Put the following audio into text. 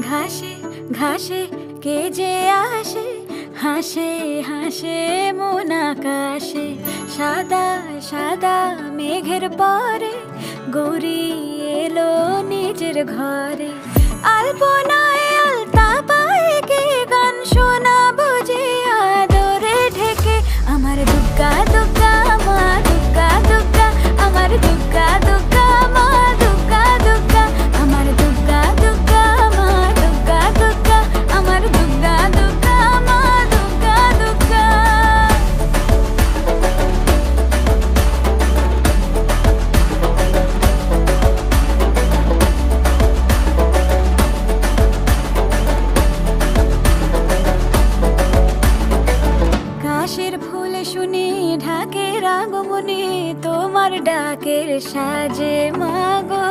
ঘাসে ঘাসে কে যে আসে, হাসে হাসে মন আকাশে। সাদা সাদা মেঘের পরে গৌরী এলো নিজের ঘরে। আলপনায় আলতা পায়ে কে গান শোনাবো যে আদরে ঢেকে। আমার দুগ্গা দুগ্গা মা দুগ্গা দুগ্গা, আমার দুগ্গা দুগ্গা মা দুগ্গা দুগ্গা, আমার দুগ্গা দুগ্গা মা দুগ্গা দুগ্গা, আমার দুগ্গা দুগ্গা মা দুগ্গা দুগ্গা। কাশের ফুল শুনে ঢাকের আগমনে তোমার ডাকের সাজে মাগো।